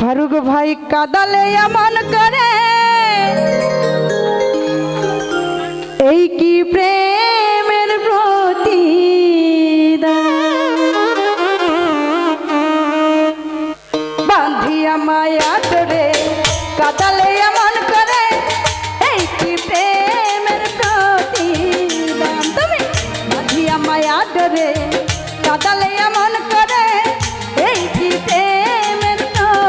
ফারুক ভাই কাদালে এমন করে, এই কি প্রেমের প্রতিদান, বাঁধিয়া মায়া ধরে কাদালে এমন করে, এই কি প্রেমের প্রতিদান। তুমি বাঁধিয়া মায়া ধরে কাদালে এমন করে, এই কি প্রেমের প্রতিদান।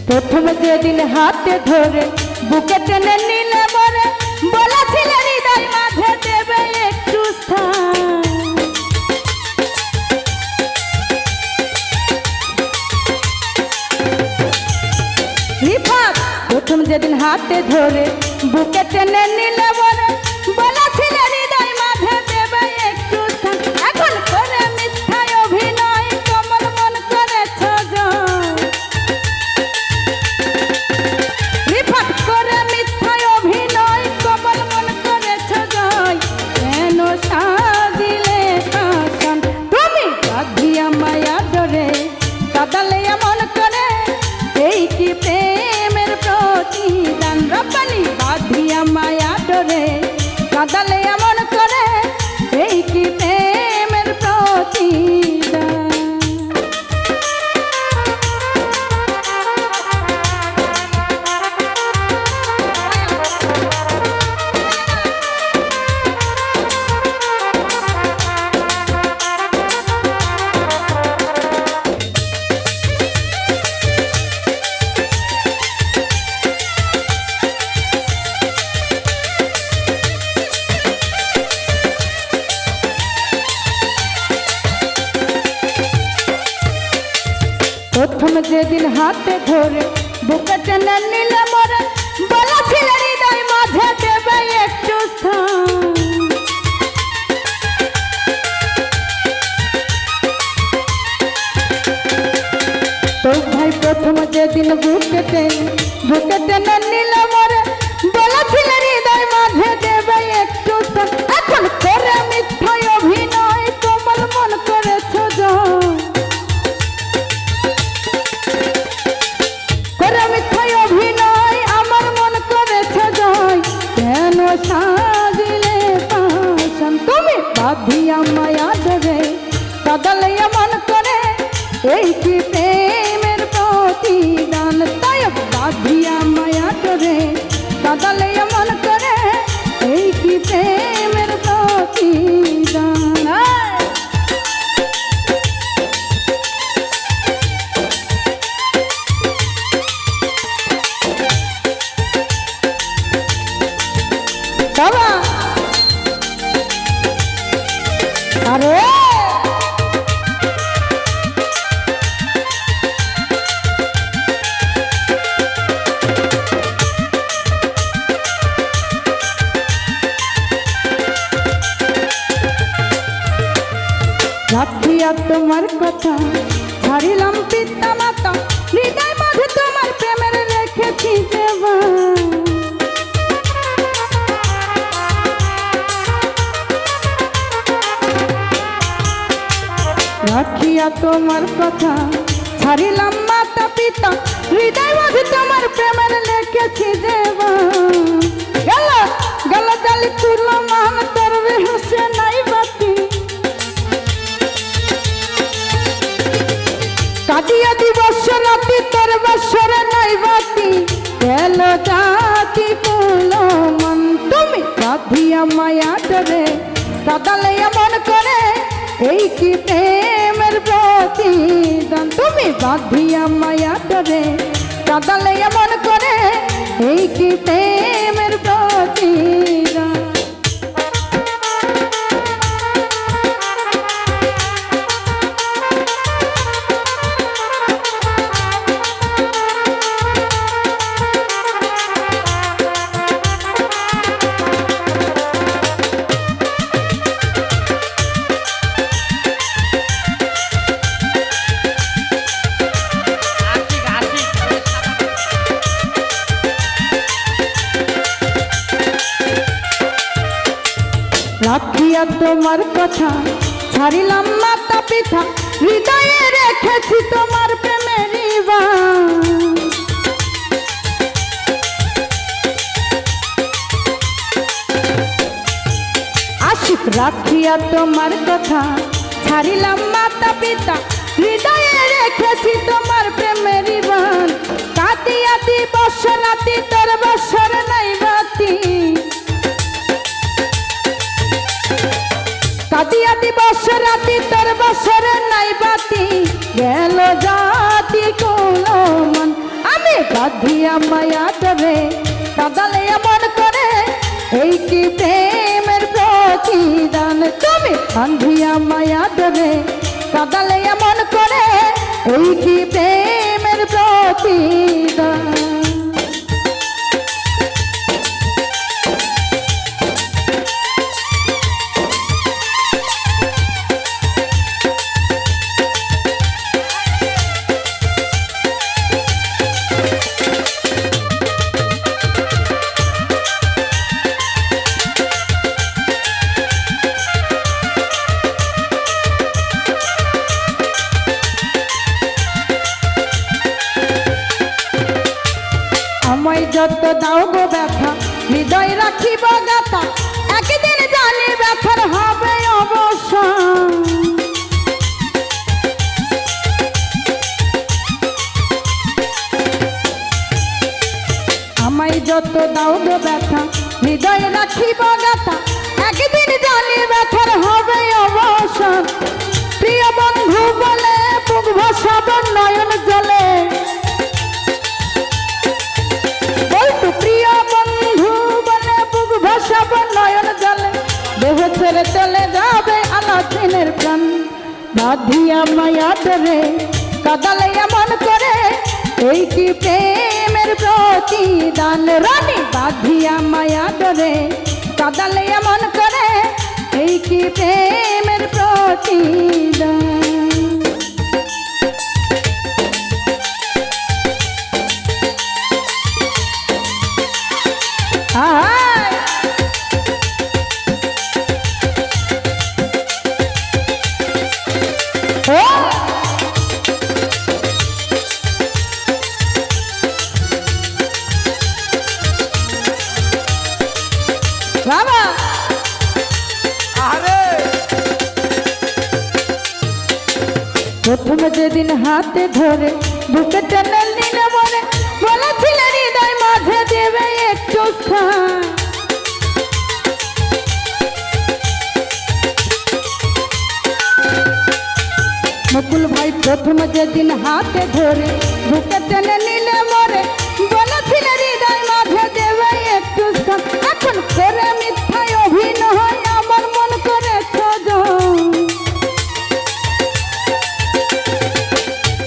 প্রথম যেদিন হাতে ধরে বুকে টেনে নিলে মরে, বলেছিল হৃদয় মাঝে দেবে একটু স্থান। রিফাত প্রথম যেদিন হাতে ধরে বুকে টেনে নিলে মরে, বলেছিল হৃদয় মাঝে দেবে একটু স্থান। এখন করে মিথ্যায় অভিনয় কমল মন করেছ জয়, রিফাত করে মিথ্যায় অভিনয় কমল মন করেছ জয়। কেন সাজিলে কাঁচন তুমি বাঁধিয়া মায়া ধরে কাদালে এমন করে, এই কি প্রেমের প্রতিদান। রব্বানি বাঁধিয়া মায়া ধরে কাদালে এমন করে, এই কি প্রেমের প্রতিদান। প্রথম যেদিন হাতে ধরে বুকে টেনে নিলে মরে, বলেছিল হৃদয় মাঝে দেবে একটু স্থান। তো ভাই প্রথম যেদিন বুকে টেনে নিলে মরে, বলেছিল হৃদয় মাঝে দেবে একটু স্থান। এখন করে মিথ্যায় অভিনয় কমল মন করেছ জয়, মিথ্যায় অভিনয় আমার মন করেছে জয়। কেন সাজিলে পাশান তুমি বাঁধিয়া মায়া ধরে কাদালে এমন করে, এই কি প্রেমের প্রতিদান। তাই বাঁধিয়া মায়া ধরে কাদালে এমন করে, এই কি প্রেমের প্রতিদান। বাবা আরে রাখিয়া তোমার কথা ছাড়িলাম পিতা মাতা, হৃদয় মাঝে তোমার প্রেমের রেখেছি দেবা। রাখিয়া তোমার কথা ছাড়িলাম মাতা পিতা, হৃদয় মাঝে তোমার প্রেমের লেখেছি দেবা। গেল গেল জালি তুলো মান তোর বেহুসে নাই বাতি, কাটিয়া দিবস রাতি তোর বৎসরে নাই বাতি। গেল জাতি পুলো মন তুমি বাঁধিয়া মায়া ধরে কাদালে এমন করে, এই কি প্রেমের প্রতিদান। তুমি বাঁধিয়া মায়া ধরে কাদালে এমন করে, এই কি প্রেমের প্রতিদান। রাখিয়া তোমার কথা ছাড়িলাম মাতা পিতা হৃদয়ে রেখেছি তোমার প্রেমের বাণ আশিক রাখিয়া তোমার কথা ছাড়িলাম মাতা পিতা হৃদয়ে রেখেছি তোমার প্রেমের বাণ কাঁদিয়া দিবস রাতি তোর বছর নাই বাতি কাঁদিয়া দিবস রাতি তোর বছর নাই বাতি গেল জাতি কোন মন আমি বাঁধিয়া মায়া দেবে কাদালে এমন করে এই কি প্রেমের প্রতিদান তুমি বাঁধিয়া মায়া দেবে কাদালে এমন করে এই কি প্রেমের প্রতিদান আমায় যত দাও গো ব্যথা হৃদয় রাখিব গাথা একদিন জানি ব্যথার হবে অবসান আমায় যত দাও গো ব্যথা হৃদয় রাখিব গাথা একদিন জানি ব্যথার হবে অবসান প্রিয় বন্ধু বলে বুক ভাসাব নয়ন জলে প্রিয় বন্ধু বলে বুক ভাসাব নয়ন জলে দেহ ছেড়ে চলে যাবে আলাদিনের প্রাণ বাঁধিয়া মায়া দেবে কাদালে এমন করে এই কি প্রেমের প্রতিদান রানী বাঁধিয়া মায়া দেবে কাদালে এমন করে এই কি প্রেমের প্রতিদান বাবা আরে প্রথমে যেদিন হাতে ধরে বুকে টেনে নিলে মনে বলেছিলে হৃদয় মাঝে দেবে একটু স্থান মুকুল ভাই প্রথমে যেদিন হাতে ধরে বুকে টেনে নিলে মরে বলেছিলে হৃদয় মাঝে দেবে একটু স্থান এখন করে মিথ্যায় অভিনয় আমার মন করেছ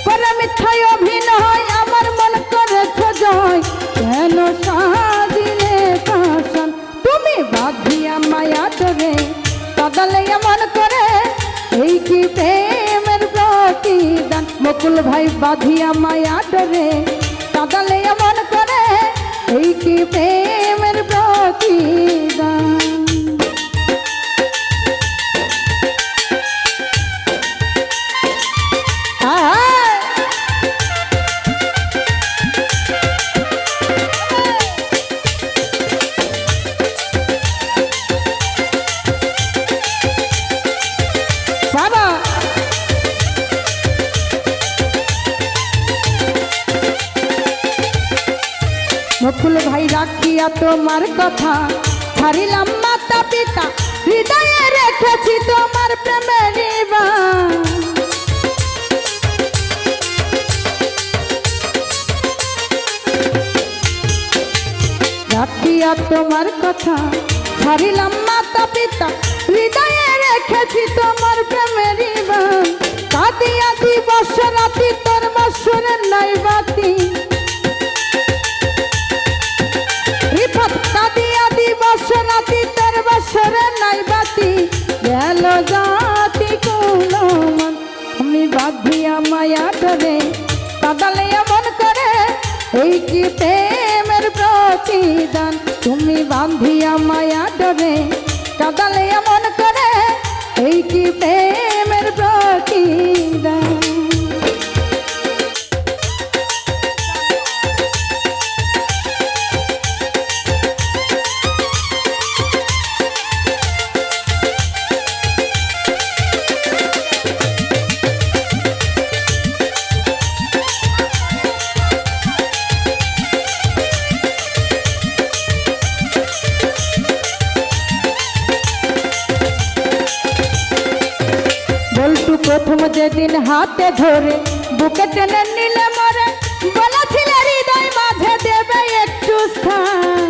করে মিথ্যায় অভিনয় আমার মন করেছ জয় কেন সাজিলে কাশন তুমি বাঁধিয়া মায়া ধরে কাদালে এমন করে এই কি প্রেমের প্রতিদান মুকুল ভাই বাঁধিয়া মায়া ধরে কাদালে এমন করে এই কি প্রেমের প্রতিদান বাবা মুকুল ভাই রাখিয়া তোমার কথা ছাড়িলাম মাতা পিতা হৃদয়ে রেখেছি তোমার প্রেমের বাণ রাখিয়া তোমার কথা ছাড়িলাম মাতা পিতা হৃদয়ে রেখেছি তোমার প্রেমের বাণ কাঁদিয়া দিবস রাতি তোর বছরের নাই বাতি কাঁদিয়া দিবস রাতি তোর বছরে নাই বাতি গেল জাতি কোন মন আমি বাঁধিয়া মায়া ধরে কাদালে এমন করে এই কি প্রেমের প্রতিদান তুমি বাঁধিয়া মায়া ধরে কাদালে এমন করে এই কি প্রেমের প্রতিদান। বল্টু প্রথম যেদিন হাতে ধরে বুকে টেনে নিলে মরে, বলেছিল হৃদয় মাঝে দেবে একটু স্থান।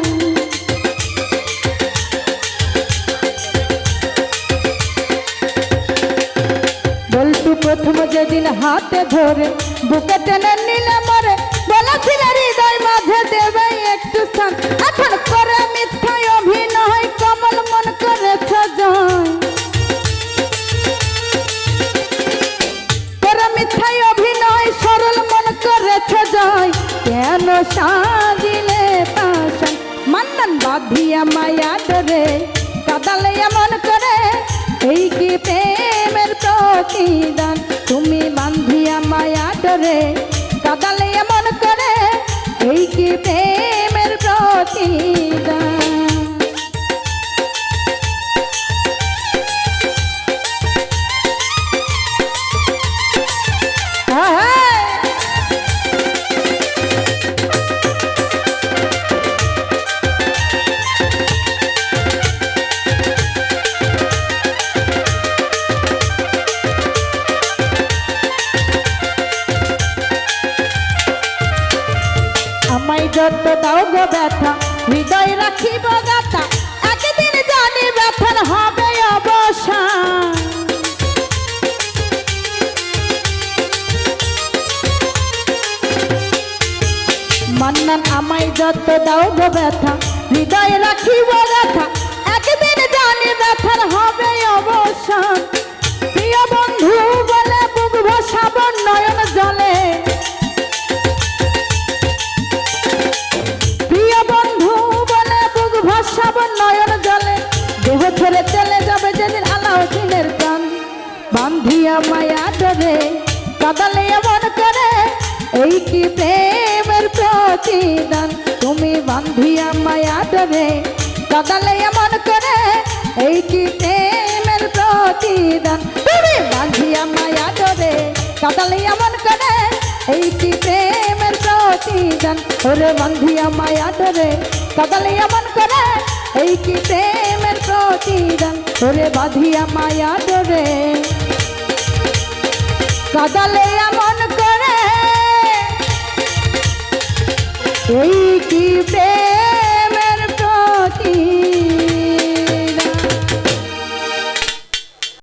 বল্টু প্রথম যেদিন হাতে ধরে বুকে টেনে নিলে মরে, বলেছিল হৃদয় মাঝে দেবে একটু স্থান। এখন করে মিথ্যায় অভিনয়, কমল মন করেছে জয়। মিথ্যায় অভিনয়, সরল মন করেছে জয়। কেন সাজিলে পাশান, মান্নান বাঁধিয়া মায়া ডরে, কাদালে এমন করে এই কি প্রেমের প্রতিদান। তুমি বাঁধিয়া মায়া ডরে, কাদালে এমন করে এই কি প্রেমের প্রতিদান। আমায় যত দাও গো ব্যথা, হৃদয় রাখিব গাথা, একদিন জানি ব্যথার হবে অবসান। মান্নান আমায় যত দাও গো ব্যথা, হৃদয় রাখিব গাথা, একদিন জানি ব্যথার হবে অবসান। প্রিয় বন্ধু বলে বুক ভাসাব নয়ন জলে, নয়ন জলে দেহ ছেড়ে চলে যাবে যেদিন আলাউদ্দিনের প্রাণ। বাঁধিয়া মায়া ডরে, কাদালে এমন করে এই কি প্রেমের প্রতিদান। তুমি বাঁধিয়া মায়া ডরে, কাদালে এমন করে এই কি প্রেমের প্রতিদান। তুমি বাঁধিয়া মায়া ডরে, কাদালে এমন করে এই কি প্রেমের প্রতিদান। ওরে বাঁধিয়া মায়া ডরে, কাদালে এমন করে এই কি প্রেমের প্রতিদান। ওরে বাঁধিয়া মায়া ডরে, কাদালে এমন করে এই কি প্রেম।